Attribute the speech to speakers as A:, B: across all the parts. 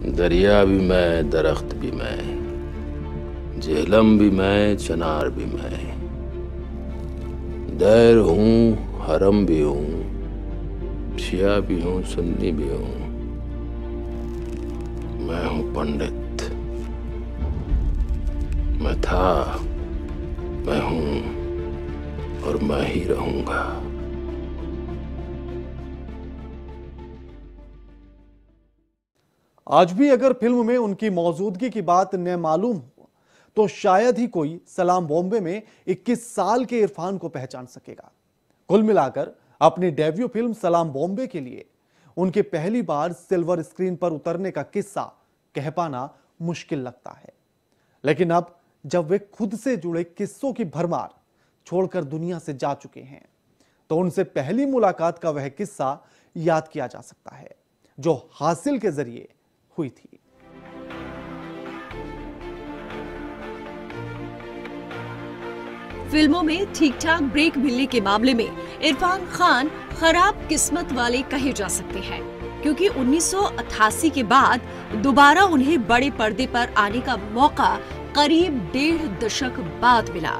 A: दरिया भी मैं, दरख्त भी मैं, झेलम भी मैं, चनार भी मैं, दैर हूँ, हरम भी हूँ, शिया भी हूँ, सुन्नी भी हूँ। मैं हूँ पंडित, मैं था, मैं हूँ और मैं ही रहूंगा।
B: आज भी अगर फिल्म में उनकी मौजूदगी की बात न मालूम हो तो शायद ही कोई सलाम बॉम्बे में 21 साल के इरफान को पहचान सकेगा। कुल मिलाकर अपनी डेब्यू फिल्म सलाम बॉम्बे के लिए उनके पहली बार सिल्वर स्क्रीन पर उतरने का किस्सा कह पाना मुश्किल लगता है, लेकिन अब जब वे खुद से जुड़े किस्सों की भरमार छोड़कर दुनिया से जा चुके हैं तो उनसे पहली मुलाकात का वह किस्सा याद किया जा सकता है जो हासिल के जरिए हुई थी।
C: फिल्मों में ठीक ठाक ब्रेक मिलने के मामले में इरफान खान खराब किस्मत वाले कहे जा सकते हैं, क्योंकि 1988 के बाद दोबारा उन्हें बड़े पर्दे पर आने का मौका करीब 1.5 दशक बाद मिला।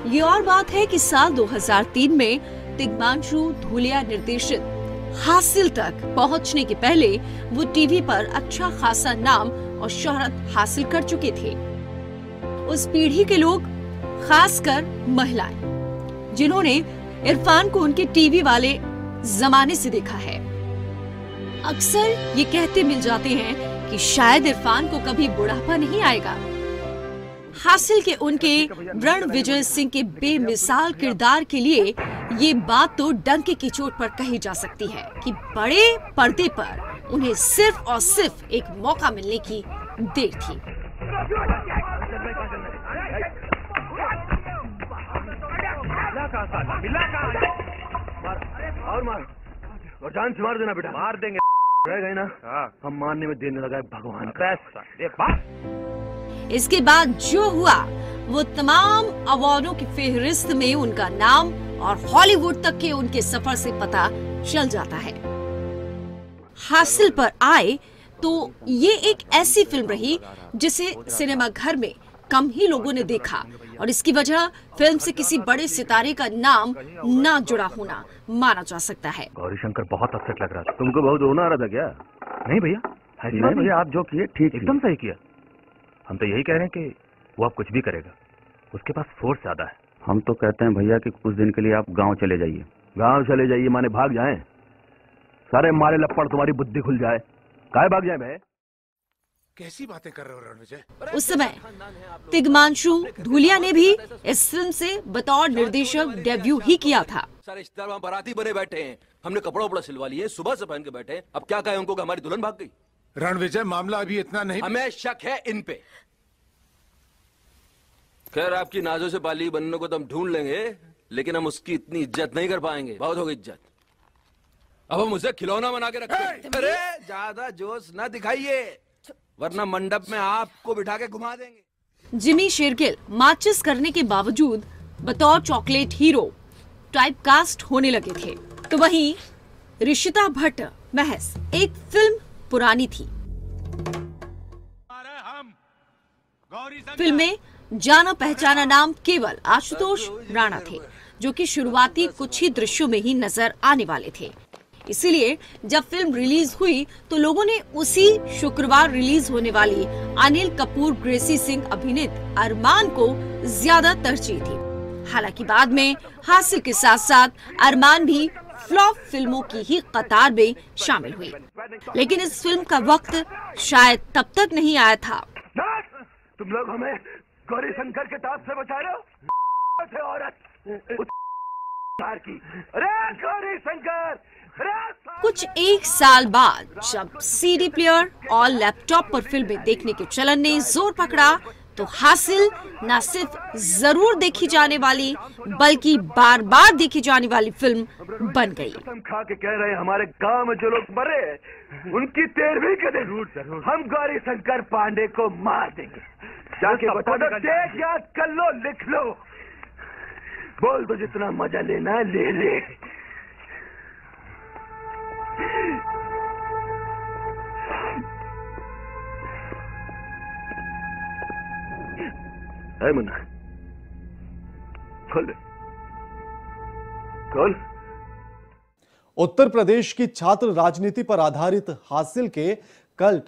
C: ये और बात है कि साल 2003 में तिग्मांशु धूलिया निर्देशित हासिल तक पहुंचने के पहले वो टीवी पर अच्छा खासा नाम और शोहरत हासिल कर चुके थे। उस पीढ़ी के लोग, खासकर महिलाएं, जिन्होंने इरफान को उनके टीवी वाले जमाने से देखा है, अक्सर ये कहते मिल जाते हैं कि शायद इरफान को कभी बुढ़ापा नहीं आएगा। हासिल के उनके रणविजय सिंह के बेमिसाल किरदार के लिए ये बात तो डंके की चोट पर कही जा सकती है कि बड़े पर्दे पर उन्हें सिर्फ और सिर्फ एक मौका मिलने की देर थी।
D: और जान से मार देना बेटा, मार देंगे गए ना। हम मारने में देने लगा भगवान का।
C: इसके बाद जो हुआ वो तमाम अवार्डों की फेहरिस्त में उनका नाम और हॉलीवुड तक के उनके सफर से पता चल जाता है। हासिल पर आए तो ये एक ऐसी फिल्म रही जिसे सिनेमा घर में कम ही लोगों ने देखा, और इसकी वजह फिल्म से किसी बड़े सितारे का नाम ना जुड़ा होना माना जा सकता है।
D: गौरी शंकर बहुत अपसेट लग रहा था। तुमको बहुत रोना आ रहा था क्या? नहीं भैया, नहीं भैया, आप जो किए ठीक, एकदम सही किया। हम तो यही कह रहे हैं कि वो आप कुछ भी करेगा, उसके पास फोर्स ज्यादा है।
E: हम तो कहते हैं भैया कि कुछ दिन के लिए आप गांव चले जाइए।
D: गांव चले जाइए माने भाग जाएं? सारे मारे लपड़ तुम्हारी बुद्धि खुल जाए, काहे भाग जाए भाई?
F: कैसी बातें कर रहे हो रणविजय?
C: उस समय तिग्मांशु धूलिया ने भी इस फिल्म से बतौर निर्देशक डेब्यू ही किया था।
G: सारे रिश्तेदार वहाँ बाराती बने बैठे हैं, हमने कपड़ा उपड़ा सिलवा लिए, सुबह से पहन के बैठे हैं। अब क्या कहें उनको कि हमारी दुल्हन भाग गई?
F: रणविजय, मामला अभी इतना नहीं।
G: हमें शक है इन पे। खैर, आपकी नाजों से बाली बनने को तो हम ढूंढ लेंगे, लेकिन हम उसकी इतनी इज्जत नहीं कर पाएंगे। बहुत हो गई इज्जत, अब हम उसे खिलौना बना के रखते। अरे ज्यादा जोश ना दिखाइए, वरना मंडप में आपको बिठा के घुमा देंगे।
C: जिमी शेरगिल माचिस करने के बावजूद बतौर चॉकलेट हीरो टाइपकास्ट होने लगे थे, तो वहीं ऋषिता भट्ट महज एक फिल्म पुरानी थी। फिल्म में जाना पहचाना नाम केवल आशुतोष राणा थे, जो कि शुरुआती कुछ ही दृश्यों में ही नजर आने वाले थे। इसीलिए जब फिल्म रिलीज हुई तो लोगों ने उसी शुक्रवार रिलीज होने वाली अनिल कपूर ग्रेसी सिंह अभिनीत अरमान को ज्यादा तरजीह थी। हालांकि बाद में हासिल के साथ साथ अरमान भी फ्लॉप फिल्मों की ही कतार में शामिल हुई, लेकिन इस फिल्म का वक्त शायद तब तक नहीं आया था।
D: तुम लोग हमें गौरी शंकर के ताप से बचा रहे हो? औरत की, अरे गौरी शंकर।
C: कुछ एक साल बाद जब सीडी प्लेयर और लैपटॉप पर फिल्में देखने के चलन ने जोर पकड़ा तो हासिल न सिर्फ जरूर देखी जाने वाली बल्कि बार बार देखी जाने वाली फिल्म बन गई।
D: हम खा के कह रहे हैं हमारे गांव में जो लोग मरे उनकी 13वीं के दिन हम गौरी शंकर पांडे को मार देंगे। जाके बता दो, डेट याद कर लो, लिख लो, बोल दो जितना मजा लेना है ले ले। है मुन्ना, खोल खोल।
B: उत्तर प्रदेश की छात्र राजनीति पर आधारित हासिल के कल्ट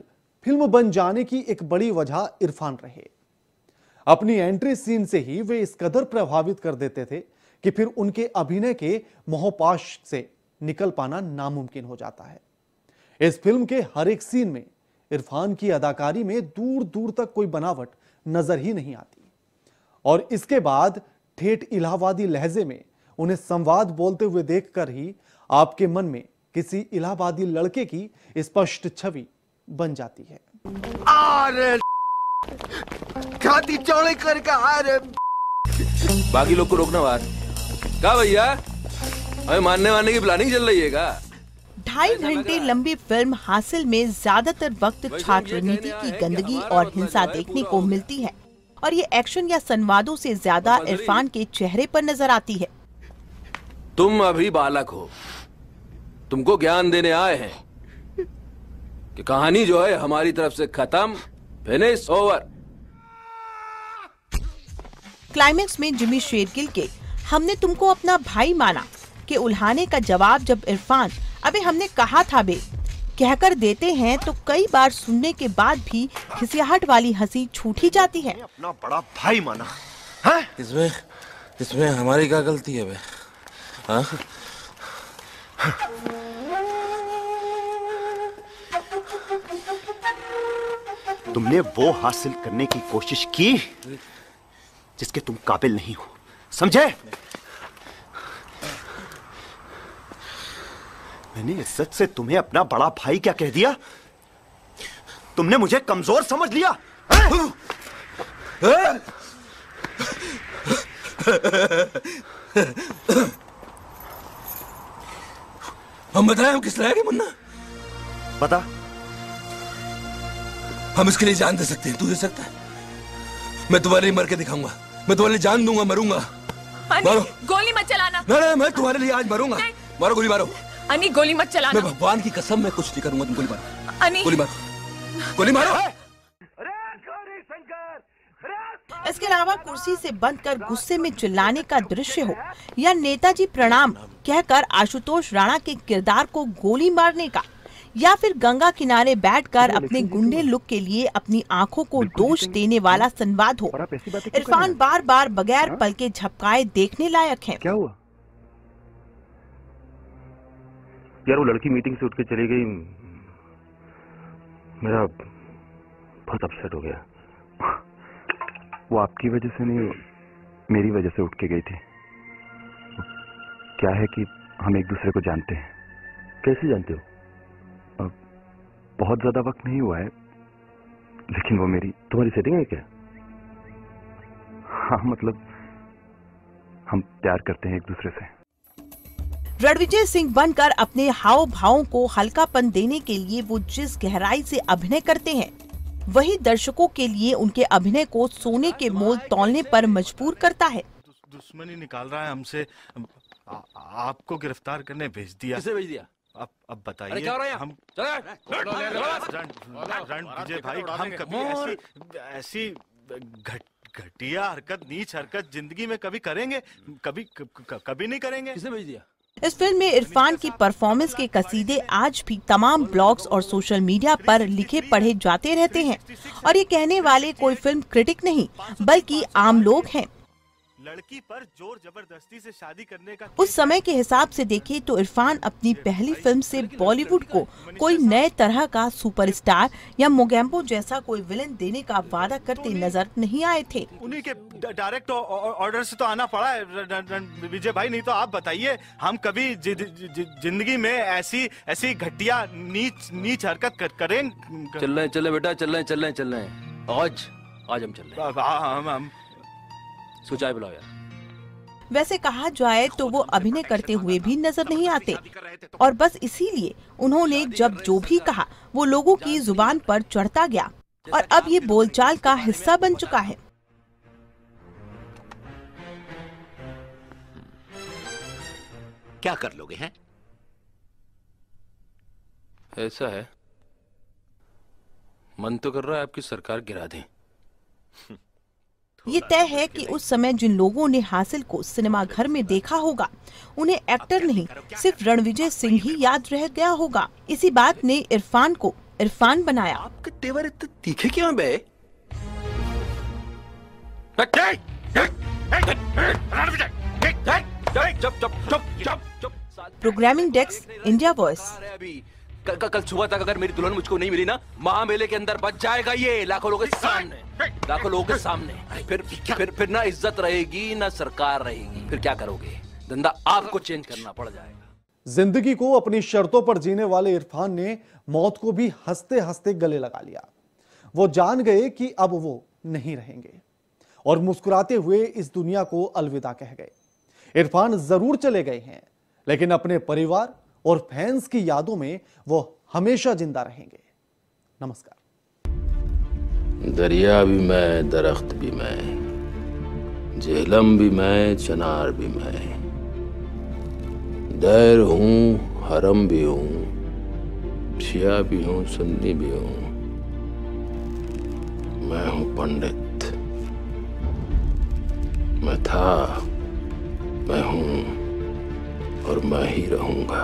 B: फिल्म बन जाने की एक बड़ी वजह इरफान रहे। अपनी एंट्री सीन से ही वे इस कदर प्रभावित कर देते थे कि फिर उनके अभिनय के मोहपाश से निकल पाना नामुमकिन हो जाता है। इस फिल्म के हर एक सीन में इरफान की अदाकारी में दूर दूर तक कोई बनावट नजर ही नहीं आती और इसके बाद ठेठ इलाहाबादी लहजे में उन्हें संवाद बोलते हुए देखकर ही आपके मन में किसी इलाहाबादी लड़के की स्पष्ट छवि बन जाती है।
D: अरे खाती चौड़े कर का, अरे
G: बाकी लोग को रोकना बाहर। क्या भैया, हमें मारने की प्लानिंग चल रही है क्या?
H: 2.5 घंटे लंबी फिल्म हासिल में ज्यादातर वक्त छात्र नीति की गंदगी और हिंसा देखने को मिलती है और ये एक्शन या संवादों से ज्यादा इरफान के चेहरे पर नजर आती है।
G: तुम अभी बालक हो, तुमको ज्ञान देने आए हैं कि कहानी जो है हमारी तरफ से खत्म, फिनिश, ओवर।
H: क्लाइमेक्स में जिमी शेरगिल के हमने तुमको अपना भाई माना के उल्हाने का जवाब जब इरफान अबे हमने कहा था बे कहकर देते हैं तो कई बार सुनने के बाद भी खिसियाहट वाली हंसी छूट ही जाती है।
D: अपना बड़ा भाई माना है?
G: इसमें हमारी क्या गलती है बे? हाँ?
D: तुमने वो हासिल करने की कोशिश की जिसके तुम काबिल नहीं हो, समझे? मैंने इज्जत से तुम्हें अपना बड़ा भाई क्या कह दिया? तुमने मुझे कमजोर समझ लिया?
G: हम बताएं हम किस लायक है मुन्ना?
D: बता।
G: हम इसके लिए जान दे सकते हैं, तू दे सकता है? मैं तुम्हारे लिए मर के दिखाऊंगा, मैं तुम्हारे लिए जान दूंगा, मरूंगा। मारो।
I: गोली मत चलाना।
G: नहीं, मैं तुम्हारे लिए आज मरूंगा। मारो, गोली मारो।
I: अनी गोली मत चलाना।
G: मैं भगवान की कसम मैं कुछ नहीं करूंगा, तुम गोली मारो।
I: अनी
G: गोली मारो, गोली मारो।
H: इसके अलावा कुर्सी से बंधकर गुस्से में चिल्लाने का दृश्य हो या नेताजी प्रणाम कहकर आशुतोष राणा के किरदार को गोली मारने का या फिर गंगा किनारे बैठकर अपने गुंडे लुक के लिए अपनी आंखों को दोष देने वाला संवाद हो, इरफान बार बार बगैर पलके झपकाए देखने लायक है।
E: क्या हुआ यार? वो लड़की मीटिंग से उठ के चली गई, मेरा बहुत अपसेट हो गया। वो आपकी वजह से नहीं, मेरी वजह से उठ के गई थी। क्या है कि हम एक दूसरे को जानते हैं।
A: कैसे जानते हो?
E: बहुत ज्यादा वक्त नहीं हुआ है, लेकिन वो मेरी
A: तुम्हारी सेटिंग है क्या?
E: हाँ, मतलब हम प्यार करते हैं एक दूसरे से।
H: रणविजय सिंह बनकर अपने हाव भावों को हल्कापन देने के लिए वो जिस गहराई से अभिनय करते हैं वही दर्शकों के लिए उनके अभिनय को सोने के मोल तौलने पर मजबूर करता है।
F: दुश्मनी निकाल रहा है हमसे, आपको गिरफ्तार करने भेज दिया।
G: किसे भेज दिया?
F: अब बताइए।
G: क्या हो रहा है?
F: हम रणविजय भाई, हम कभी ऐसी घटिया हरकत, नीच हरकत जिंदगी में कभी करेंगे? कभी नहीं करेंगे।
G: किसने भेज दिया?
H: इस फिल्म में इरफान की परफॉर्मेंस के कसीदे आज भी तमाम ब्लॉग्स और सोशल मीडिया पर लिखे पढ़े जाते रहते हैं और ये कहने वाले कोई फिल्म क्रिटिक नहीं बल्कि आम लोग हैं।
F: लड़की पर जोर जबरदस्ती से शादी करने का
H: उस समय के हिसाब से देखें तो इरफान अपनी पहली फिल्म से बॉलीवुड को कोई नए तरह का सुपरस्टार या मोगैम्बो जैसा कोई विलेन देने का वादा करते नजर नहीं आए थे।
F: उन्हीं के डायरेक्ट ऑर्डर से तो आना पड़ा है विजय भाई, नहीं तो आप बताइए हम कभी जिंदगी में ऐसी घटिया नीच हरकत करें?
G: चल रहे बेटा, चल रहे आज हम चल रहे हैं। सुचाई बुलाओ यार।
H: वैसे कहा जाए तो वो अभिनय करते हुए भी नजर नहीं आते और बस इसीलिए उन्होंने जब जो भी कहा वो लोगों की जुबान पर चढ़ता गया और अब ये बोलचाल का हिस्सा बन चुका है।
J: क्या कर लोगे हैं?
G: ऐसा है, मन तो कर रहा है आपकी सरकार गिरा दें।
H: ये तय है कि उस समय जिन लोगों ने हासिल को सिनेमा घर में देखा होगा उन्हें एक्टर नहीं सिर्फ रणविजय सिंह ही याद रह गया होगा। इसी बात ने इरफान को इरफान बनाया।
G: आपके तेवर इतने तीखे क्यों बे?
H: Programming desk, India voice.
G: कल सुबह तक अगर मेरी दुल्हन मुझको नहीं मिली ना, महामेले के अंदर बच जाएगा ये लाखों लोगों के सामने, लाखों लोगों के सामने। फिर ना इज्जत रहेगी ना सरकार रहेगी। फिर क्या करोगे? धंधा आपको चेंज करना पड़ जाएगा।
B: जिंदगी को अपनी शर्तों पर जीने वाले इरफान ने मौत को भी हंसते हंसते गले लगा लिया। वो जान गए कि अब वो नहीं रहेंगे और मुस्कुराते हुए इस दुनिया को अलविदा कह गए। इरफान जरूर चले गए हैं, लेकिन अपने परिवार और फैंस की यादों में वो हमेशा जिंदा रहेंगे। नमस्कार।
A: दरिया भी मैं, दरख्त भी मैं, झेलम भी मैं, चनार भी मैं, दैर हूं, हरम भी हूं, शिया भी हूं, सुन्नी भी हूं। मैं हूं पंडित, मैं था, मैं हूं और मैं ही रहूंगा।